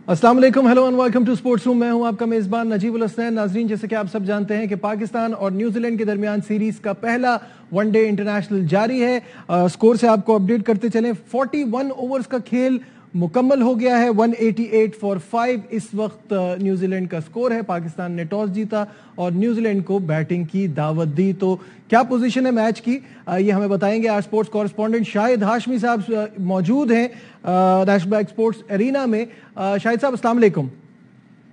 अस्सलाम वालेकुम, hello and welcome to sports room. मैं हूं आपका मेजबान नजीबुल हसनैन। नाजरीन, जैसे कि आप सब जानते हैं कि पाकिस्तान और न्यूजीलैंड के दरमियान सीरीज का पहला वनडे इंटरनेशनल जारी है। स्कोर से आपको अपडेट करते चलें। 41 ओवर्स का खेल मुकम्मल हो गया है। 188 फॉर 5 इस वक्त न्यूजीलैंड का स्कोर है। पाकिस्तान ने टॉस जीता और न्यूजीलैंड को बैटिंग की दावत दी। तो क्या पोजीशन है मैच की, ये हमें बताएंगे आज स्पोर्ट्स कॉरेस्पॉन्डेंट शाहिद हाशमी साहब मौजूद हैं नेशनल बैंक स्पोर्ट्स एरिना में। शाहिद साहब, अस्सलाम वालेकुम।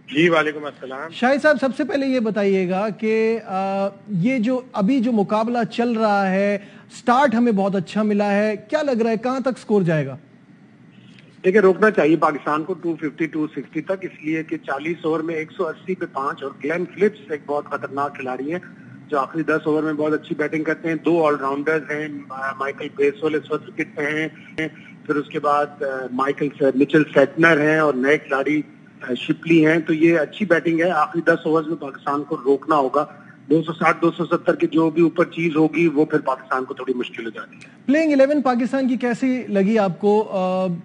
जी वालेकुम अस्सलाम। शाहिद साहब, सबसे पहले ये बताइएगा कि ये जो अभी जो मुकाबला चल रहा है, स्टार्ट हमें बहुत अच्छा मिला है, क्या लग रहा है कहां तक स्कोर जाएगा? देखिए, रोकना चाहिए पाकिस्तान को 250 260 तक, इसलिए कि 40 ओवर में 180 पे 5 और ग्लेन फिलिप्स एक बहुत खतरनाक खिलाड़ी हैं जो आखिरी 10 ओवर में बहुत अच्छी बैटिंग करते हैं। 2 ऑलराउंडर्स हैं, माइकल ब्रेसवेल इस वक्त विकेट पे हैं, फिर उसके बाद मिचेल सेटनर हैं और नए खिलाड़ी शिपली हैं। तो ये अच्छी बैटिंग है। आखिरी 10 ओवर में पाकिस्तान को रोकना होगा। 260 270 की जो भी ऊपर चीज होगी वो फिर पाकिस्तान को थोड़ी मुश्किल हो जाती है। प्लेइंग 11 पाकिस्तान की कैसी लगी आपको?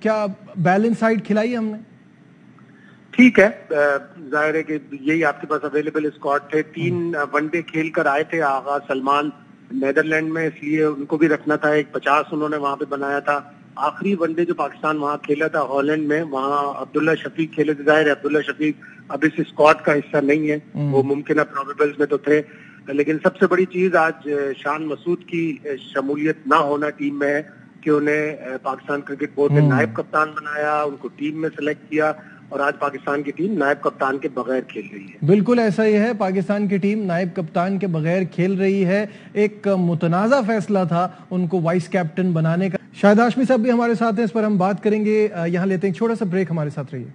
क्या बैलेंस साइड खिलाई हमने? ठीक है, जाहिर है कि यही आपके पास अवेलेबल स्क्वाड थे। 3 वनडे खेल कर आए थे आगा सलमान नेदरलैंड में, इसलिए उनको भी रखना था। एक 50 उन्होंने वहां पे बनाया था। आखिरी वनडे जो पाकिस्तान वहां खेला था हॉलैंड में, वहां अब्दुल्ला शफीक खेले थे। जाहिर है अब्दुल्ला शफीक अब इस स्क्वाड का हिस्सा नहीं है, वो मुमकिन है प्रोबेबल्स में तो थे, लेकिन सबसे बड़ी चीज आज शान मसूद की शमूलियत ना होना टीम में है कि उन्हें पाकिस्तान क्रिकेट बोर्ड ने नायब कप्तान बनाया, उनको टीम में सेलेक्ट किया और आज पाकिस्तान की टीम नायब कप्तान के बगैर खेल रही है। बिल्कुल ऐसा ही है, पाकिस्तान की टीम नायब कप्तान के बगैर खेल रही है। एक मुतनाज़ा फैसला था उनको वाइस कैप्टन बनाने का। शाहिद हाशमी साहब भी हमारे साथ हैं, इस पर हम बात करेंगे। यहाँ लेते हैं छोटा सा ब्रेक, हमारे साथ रहिए।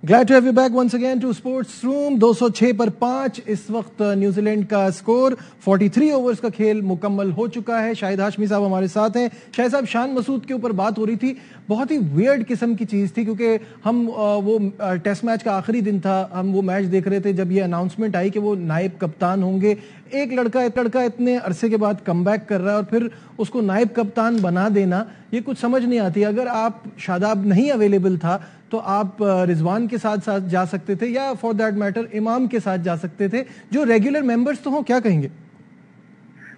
Glad to have you back once again to Sports Room। 206 पर 5 इस वक्त न्यूजीलैंड का स्कोर। 43 ओवर्स का खेल मुकम्मल हो चुका है। शाहिद हाशमी साहब हमारे साथ हैं। शाहिद साहब, शान मसूद के ऊपर बात हो रही थी, बहुत ही वियर्ड किस्म की चीज थी, क्योंकि हम वो टेस्ट मैच का आखिरी दिन था, हम वो मैच देख रहे थे जब ये अनाउंसमेंट आई कि वो नायब कप्तान होंगे। एक लड़का इतने अरसे के बाद कमबैक कर रहा है और फिर उसको नायब कप्तान बना देना, ये कुछ समझ नहीं आती। अगर आप शादाब नहीं अवेलेबल था तो आप रिजवान के साथ साथ जा सकते थे, या फॉर दैट मैटर इमाम के साथ जा सकते थे, जो रेगुलर मेंबर्स तो हों। क्या कहेंगे?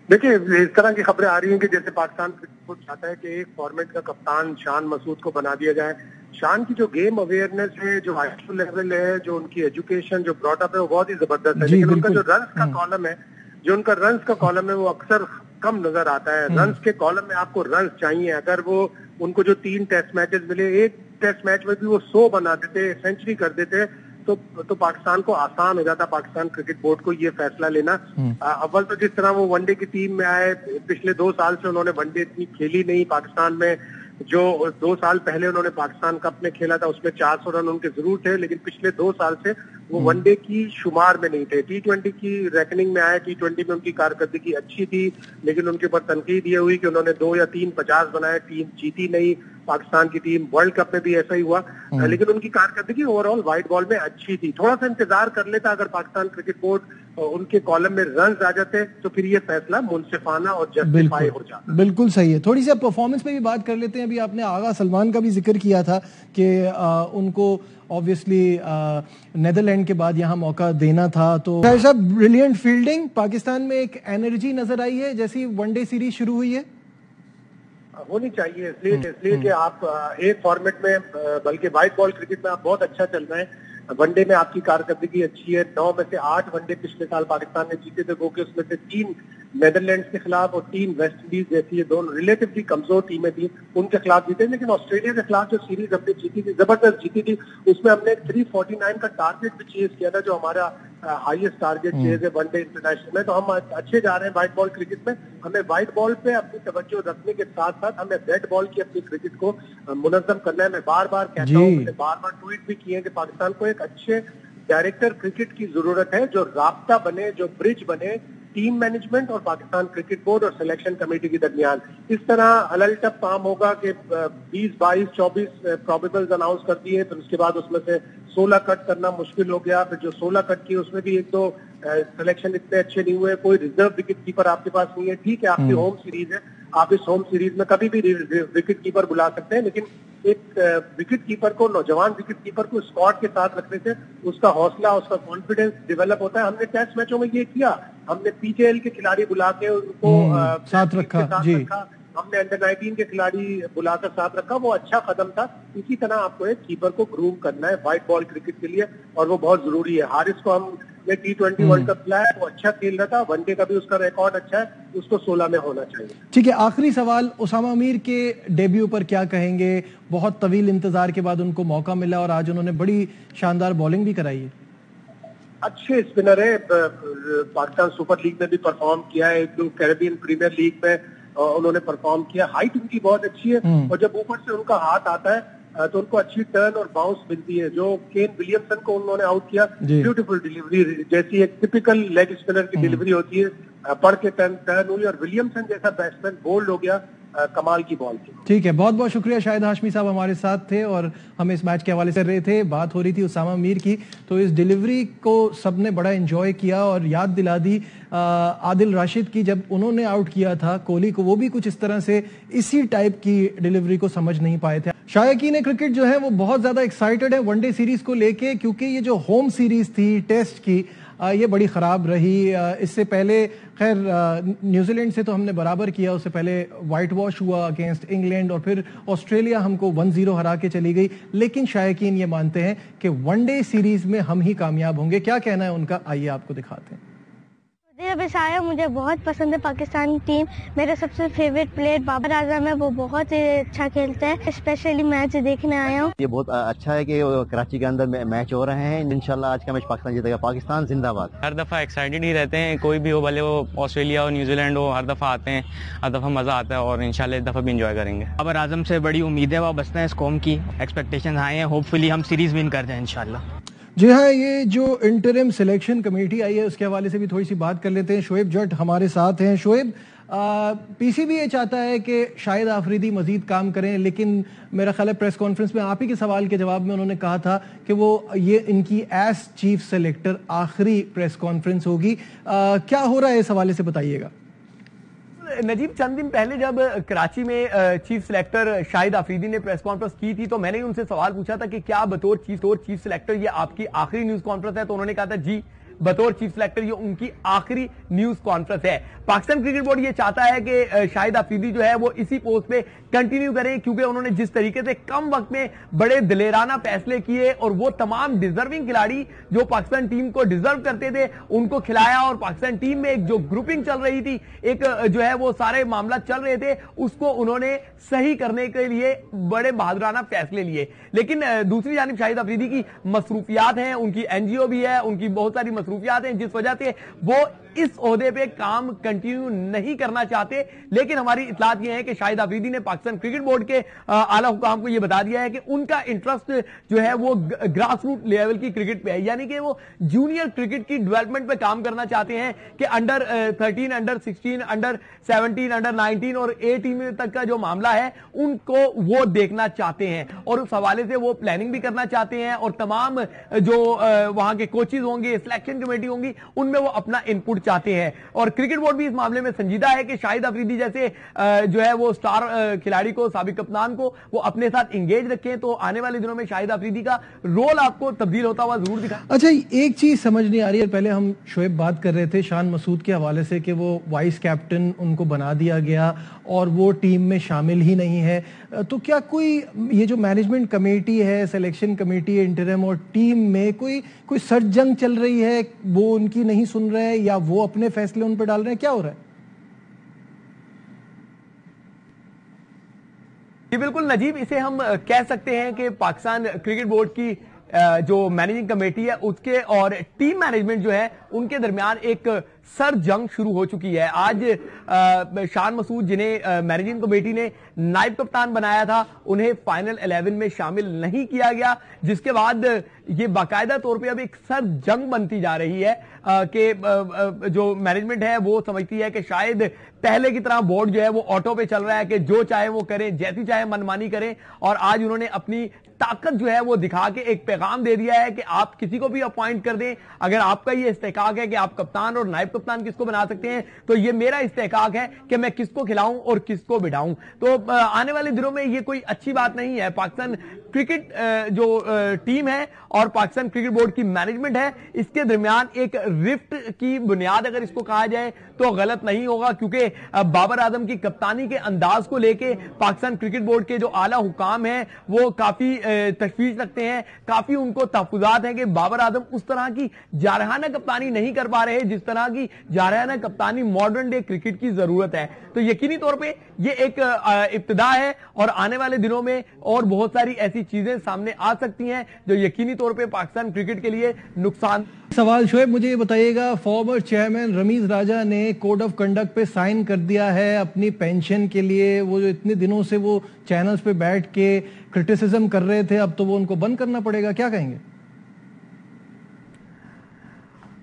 देखिए, इस तरह की खबरें आ रही हैं कि जैसे पाकिस्तान क्रिकेट चाहता है कि एक फॉर्मेट का कप्तान शान मसूद को बना दिया जाए। शान की जो गेम अवेयरनेस है, जो आईक्यू लेवल है, जो उनकी एजुकेशन, जो ब्रॉटअप है, वो बहुत ही जबरदस्त है। लेकिन उनका जो रन्स का कॉलम है, वो अक्सर कम नजर आता है। रन्स के कॉलम में आपको रन्स चाहिए। अगर वो उनको जो 3 टेस्ट मैचेस मिले, एक टेस्ट मैच में भी वो 100 बना देते, सेंचुरी कर देते, तो पाकिस्तान को आसान हो जाता, पाकिस्तान क्रिकेट बोर्ड को ये फैसला लेना। अव्वल तो जिस तरह वो वनडे की टीम में आए, पिछले 2 साल से उन्होंने वनडे इतनी खेली नहीं पाकिस्तान में। जो 2 साल पहले उन्होंने पाकिस्तान कप में खेला था उसमें 400 रन उनके जरूर थे, लेकिन पिछले 2 साल से वो वनडे की शुमार में नहीं थे। T20 की रैंकिंग में आए। T20 में उनकी कारकर्दगी अच्छी थी, लेकिन उनके ऊपर तनकीद ये हुई कि उन्होंने 2 या 3 50 बनाए, टीम जीती नहीं। पाकिस्तान की टीम वर्ल्ड कप में भी ऐसा ही हुआ, लेकिन उनकी कारकर्दगी ओवरऑल व्हाइट बॉल में अच्छी थी। थोड़ा सा इंतजार कर लेता अगर पाकिस्तान क्रिकेट बोर्ड उनके कॉलम में रन आ जाते, तो फिर ये फैसला मुनसिफाना और जस्टिफाई हो जाता। बिल्कुल सही है। थोड़ी सी परफॉर्मेंस पे भी बात कर लेते हैं। अभी आपने आगा सलमान का भी जिक्र किया था कि उनको ऑब्वियसली नेदरलैंड के बाद यहाँ मौका देना था। तो साहब, ब्रिलियंट फील्डिंग, पाकिस्तान में एक एनर्जी नजर आई है जैसी वनडे सीरीज शुरू हुई है। होनी चाहिए, इसलिए कि आप एक फॉर्मेट में, बल्कि व्हाइट बॉल क्रिकेट में आप बहुत अच्छा चल रहे हैं। वनडे में आपकी कारकर्दगी अच्छी है। 9 में से 8 वनडे पिछले साल पाकिस्तान ने जीते थे, वो कि उसमें से 3 नेदरलैंड्स के खिलाफ और 3 वेस्ट इंडीज जैसी ये दोनों रिलेटिवली कमजोर टीमें थी, उनके खिलाफ जीते। लेकिन ऑस्ट्रेलिया के खिलाफ जो सीरीज हमने जीती थी, जबरदस्त जीती थी, उसमें हमने 349 का टारगेट भी चेज किया था, जो हमारा हाईएस्ट टारगेट चेज है वनडे इंटरनेशनल में। तो हम अच्छे जा रहे हैं व्हाइट बॉल क्रिकेट में। हमें व्हाइट बॉल पे अपनी तवज्जो रखने के साथ साथ हमें रेड बॉल की अपनी क्रिकेट को मुनज़्ज़म करना है। मैं बार बार कहता हूँ, मैंने बार बार ट्वीट भी किए कि पाकिस्तान को एक अच्छे डायरेक्टर क्रिकेट की जरूरत है, जो राब्ता बने, जो ब्रिज बने टीम मैनेजमेंट और पाकिस्तान क्रिकेट बोर्ड और सिलेक्शन कमेटी के दरमियान। इस तरह अलटप काम होगा कि 20, 22, 24 प्रोबेबल्स अनाउंस कर दिए, फिर उसके बाद उसमें से 16 कट करना मुश्किल हो गया। फिर जो 16 कट किए उसमें भी 1-2 सिलेक्शन इतने अच्छे नहीं हुए। कोई रिजर्व विकेट कीपर आपके पास नहीं है। ठीक है, आपकी होम सीरीज है, आप इस होम सीरीज में कभी भी विकेट कीपर बुला सकते हैं, लेकिन एक विकेट कीपर को, नौजवान विकेट कीपर को स्क्वाड के साथ रखने से उसका हौसला, उसका कॉन्फिडेंस डेवलप होता है। हमने टेस्ट मैचों में ये किया, हमने पीकेएल के खिलाड़ी बुला के उनको साथ रखा जी। हमने अंडर 19 के खिलाड़ी बुलाकर साथ रखा, वो अच्छा कदम था। इसी तरह आपको एक कीपर को ग्रूम करना है व्हाइट बॉल क्रिकेट के लिए, और वो बहुत जरूरी है। हारिस को हमने T20 वर्ल्ड कप खिलाया, वो अच्छा खेल रहा था, वनडे का भी उसका रिकॉर्ड अच्छा है, उसको 16 में होना चाहिए। ठीक है, आखिरी सवाल, उसामा मीर के डेब्यू पर क्या कहेंगे? बहुत तवील इंतजार के बाद उनको मौका मिला और आज उन्होंने बड़ी शानदार बॉलिंग भी कराई है। अच्छे स्पिनर है, पाकिस्तान सुपर लीग में भी परफॉर्म किया है, कैरेबियन प्रीमियर लीग में उन्होंने परफॉर्म किया। हाइट उनकी बहुत अच्छी है, और जब ऊपर से उनका हाथ आता है तो उनको अच्छी टर्न और बाउंस मिलती है। जो केन विलियमसन को उन्होंने आउट किया, ब्यूटीफुल डिलीवरी, जैसी एक टिपिकल लेग स्पिनर की डिलीवरी होती है, पढ़ के टर्न हुई, और विलियमसन जैसा बैट्समैन बोल्ड हो गया, कमाल की बॉल थी। ठीक है, बहुत बहुत शुक्रिया। शाहिद हाशमी साहब हमारे साथ थे और हमें इस मैच के हवाले से रहे थे। बात हो रही थी उसामा मीर की, तो इस डिलीवरी को सबने बड़ा एंजॉय किया और याद दिला दी आदिल राशिद की, जब उन्होंने आउट किया था कोहली को, वो भी कुछ इस तरह से इसी टाइप की डिलीवरी को समझ नहीं पाए थे। शायकीन क्रिकेट जो है वो बहुत ज्यादा एक्साइटेड है वनडे सीरीज को लेके, क्योंकि ये जो होम सीरीज थी टेस्ट की, ये बड़ी ख़राब रही। इससे पहले खैर न्यूजीलैंड से तो हमने बराबर किया, उससे पहले वाइट वॉश हुआ अगेंस्ट इंग्लैंड, और फिर ऑस्ट्रेलिया हमको 1-0 हरा के चली गई। लेकिन शायकीन ये मानते हैं कि वनडे सीरीज में हम ही कामयाब होंगे। क्या कहना है उनका, आइए आपको दिखाते हैं। मुझे बहुत पसंद है पाकिस्तान टीम। मेरा सबसे फेवरेट प्लेयर बाबर आजम है, वो बहुत अच्छा खेलता है। स्पेशली मैच देखने आया हूँ। ये बहुत अच्छा है कि कराची के अंदर मैच हो रहे हैं। इंशाल्लाह आज का मैच पाकिस्तान जीतेगा। पाकिस्तान जिंदाबाद। हर दफा एक्साइटेड ही रहते हैं, कोई भी हो, भले वो ऑस्ट्रेलिया हो न्यूजीलैंड हो, हर दफा आते हैं, हर दफा मजा आता है, और इंशाल्लाह इस दफा भी इंजॉय करेंगे। बाबर आजम से बड़ी उम्मीद है, वाबस्ता है इस कौम की, एक्सपेक्टेशन हाई है। होपफुली हम सीरीज विन कर जाएं इंशाल्लाह। जी हाँ, ये जो इंटरिम सिलेक्शन कमेटी आई है उसके हवाले से भी थोड़ी सी बात कर लेते हैं। शोएब जट हमारे साथ हैं। शोएब, पीसीबी ये चाहता है कि शाहिद आफरीदी मजीद काम करें, लेकिन मेरा ख्याल है प्रेस कॉन्फ्रेंस में आप ही के सवाल के जवाब में उन्होंने कहा था कि वो ये इनकी एज चीफ सेलेक्टर आखिरी प्रेस कॉन्फ्रेंस होगी। क्या हो रहा है इस हवाले से बताइएगा। नजीब, चंद दिन पहले जब कराची में चीफ सिलेक्टर शाहिद आफरीदी ने प्रेस कॉन्फ्रेंस की थी, तो मैंने उनसे सवाल पूछा था कि क्या बतौर चीफ सिलेक्टर ये आपकी आखिरी न्यूज कॉन्फ्रेंस है? तो उन्होंने कहा था जी, बतौर चीफ सिलेक्टर ये उनकी आखिरी न्यूज कॉन्फ्रेंस है। पाकिस्तान क्रिकेट बोर्ड ये चाहता है कि शाहिद आफरीदी जो है वो इसी पोस्ट पे कंटिन्यू करे, क्योंकि उन्होंने जिस तरीके से कम वक्त में बड़े दिलेराना फैसले किए और वो तमाम डिजर्विंग खिलाड़ी जो पाकिस्तान टीम को डिजर्व करते थे उनको खिलाया, और पाकिस्तान टीम में एक जो ग्रुपिंग चल रही थी, एक जो है वो सारे मामला चल रहे थे, उसको उन्होंने सही करने के लिए बड़े बहादुराना फैसले लिए। लेकिन दूसरी जानिब शाहिद आफरीदी की मसरूफियात हैं, उनकी एनजीओ भी है, उनकी बहुत सारी मसरूफियात हैं, जिस वजह से वो इस ओहदे पे काम कंटिन्यू नहीं करना चाहते। लेकिन हमारी इतलात यह है कि शाहिद आफरीदी ने पाकिस्तान क्रिकेट बोर्ड के आला हुकाम को यह बता दिया है कि उनका इंटरेस्ट जो है वो ग्रास रूट लेवल की क्रिकेट पे है, यानी कि वो जूनियर क्रिकेट की डेवलपमेंट पे काम करना चाहते हैं कि अंडर 13, अंडर 16, अंडर 17, अंडर 19 और 18 तक का जो मामला है उनको वो देखना चाहते हैं, और उस हवाले से वो प्लानिंग भी करना चाहते हैं, और तमाम जो वहां के कोचेज होंगे, सिलेक्शन कमेटी होंगी, उनमें वो अपना इनपुट चाहते हैं। और क्रिकेट बोर्ड भी इस मामले में संजीदा है कि शाहिद अफरीदी जैसे जो है वो स्टार खिलाड़ी को, साबिक कप्तान को वो अपने साथ इंगेज रखें, तो आने वाले दिनों में शाहिद अफरीदी का रोल आपको तब्दील होता हुआ जरूर दिखा। अच्छा, एक चीज समझ नहीं आ रही है, पहले हम शोएब बात कर रहे थे शान मसूद के हवाले से कि वो वाइस कैप्टन उनको बना दिया गया और वो टीम में शामिल ही नहीं है, तो क्या कोई ये जो मैनेजमेंट कमेटी है, सिलेक्शन कमेटी है, इंटरिम और टीम में कोई सर जंग चल रही है, वो उनकी नहीं सुन रहे हैं या वो अपने फैसले उन पर डाल रहे हैं, क्या हो रहा है? जी बिल्कुल नजीब, इसे हम कह सकते हैं कि पाकिस्तान क्रिकेट बोर्ड की जो मैनेजिंग कमेटी है उसके और टीम मैनेजमेंट जो है उनके दरमियान एक सर जंग शुरू हो चुकी है। आज शान मसूद, जिन्हें मैनेजिंग कमेटी ने नायब कप्तान बनाया था, उन्हें फाइनल 11 में शामिल नहीं किया गया, जिसके बाद ये बाकायदा तौर पे अब एक सर जंग बनती जा रही है कि जो मैनेजमेंट है वो समझती है कि शायद पहले की तरह बोर्ड जो है वो ऑटो पे चल रहा है कि जो चाहे वो करें, जैसी चाहे मनमानी करें, और आज उन्होंने अपनी ताकत जो है वो दिखा के एक पैगाम दे दिया है कि आप किसी को भी अपॉइंट कर दें। अगर आपका ये इस्तेहकाक है कि आप कप्तान और नायब कप्तान किसको बना सकते हैं, तो ये मेरा इस्तेहकाक है कि मैं किसको खिलाऊं और किसको बिठाऊं। तो आने वाले दिनों में ये कोई अच्छी बात नहीं है। पाकिस्तान क्रिकेट जो टीम है और पाकिस्तान क्रिकेट बोर्ड की मैनेजमेंट है, इसके दरमियान एक रिफ्ट की बुनियाद अगर इसको कहा जाए तो गलत नहीं होगा, क्योंकि बाबर आजम की कप्तानी के अंदाज को लेके पाकिस्तान क्रिकेट बोर्ड के जो आला हुकाम हैं वो काफी तशवीश रखते हैं, काफी उनको तहफुजात हैं कि बाबर आजम उस तरह की जारहाना कप्तानी नहीं कर पा रहे जिस तरह की जारहाना कप्तानी मॉडर्न डे क्रिकेट की जरूरत है। तो यकीनी तौर पे ये एक इब्तिदा है और आने वाले दिनों में और बहुत सारी ऐसी चीजें सामने आ सकती हैं जो यकीनी तौर पे पाकिस्तान क्रिकेट के लिए नुकसान। सवाल शोएब, मुझे ये बताइएगा, फॉर्मर चेयरमैन रमीज राजा ने कोड ऑफ कंडक्ट पे साइन कर दिया है अपनी पेंशन के लिए। वो जो इतने दिनों से वो चैनल्स पे बैठ के क्रिटिसिज्म कर रहे थे, अब तो वो उनको बंद करना पड़ेगा, क्या कहेंगे?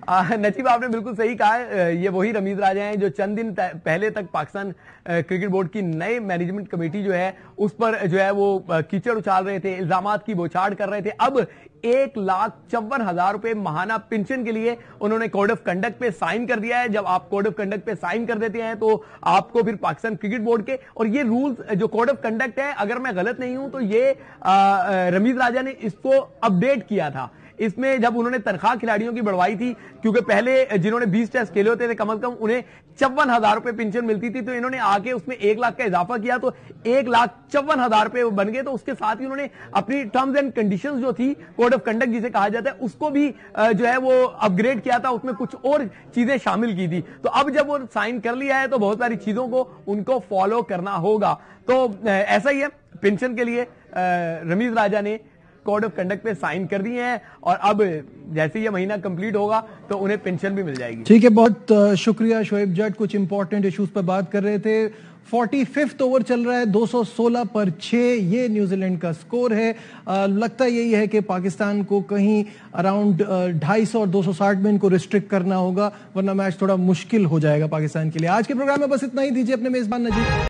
नजीब, आपने बिल्कुल सही कहा है। ये वही रमीज राजा हैं जो चंद दिन पहले तक पाकिस्तान क्रिकेट बोर्ड की नए मैनेजमेंट कमेटी जो है उस पर जो है वो कीचड़ उछाल रहे थे, इल्जामात की बौछार कर रहे थे। अब 1,54,000 रुपए माहाना पेंशन के लिए उन्होंने कोड ऑफ कंडक्ट पे साइन कर दिया है। जब आप कोड ऑफ कंडक्ट पे साइन कर देते हैं तो आपको फिर पाकिस्तान क्रिकेट बोर्ड के और ये रूल्स जो कोड ऑफ कंडक्ट है, अगर मैं गलत नहीं हूं तो ये रमीज राजा ने इसको अपडेट किया था। इसमें जब उन्होंने तनख्वाह खिलाड़ियों की बढ़वाई थी, क्योंकि पहले जिन्होंने 20 टेस्ट खेले होते थे कम से कम उन्हें 54,000 रुपए पेंशन मिलती थी, तो इन्होंने आके उसमें 1 लाख का इजाफा किया तो 1,54,000 रुपए बन गए। तो उसके साथ ही उन्होंने अपनी टर्म्स एंड कंडीशंस जो थी, कोड ऑफ कंडक्ट जिसे कहा जाता है, उसको भी जो है वो अपग्रेड किया था, उसमें कुछ और चीजें शामिल की थी। तो अब जब वो साइन कर लिया है तो बहुत सारी चीजों को उनको फॉलो करना होगा। तो ऐसा ही है, पेंशन के लिए रमीज राजा ने कोड ऑफ कंडक्ट पे साइन कर दिए हैं और अब जैसे ये महीना कंप्लीट होगा तो उन्हें पेंशन भी मिल जाएगी। ठीक है, बहुत शुक्रिया शोएब जट। कुछ इंपॉर्टेंट इश्यूज पर बात कर रहे थे। 45वां ओवर चल रहा है, 216 पर 6 ये न्यूजीलैंड का स्कोर है। लगता यही है कि पाकिस्तान को कहीं अराउंड 250 और 260 में इनको रिस्ट्रिक्ट करना होगा, वरना मैच थोड़ा मुश्किल हो जाएगा पाकिस्तान के लिए। आज के प्रोग्राम में बस इतना ही। दीजिए अपने मेजबान नजीब।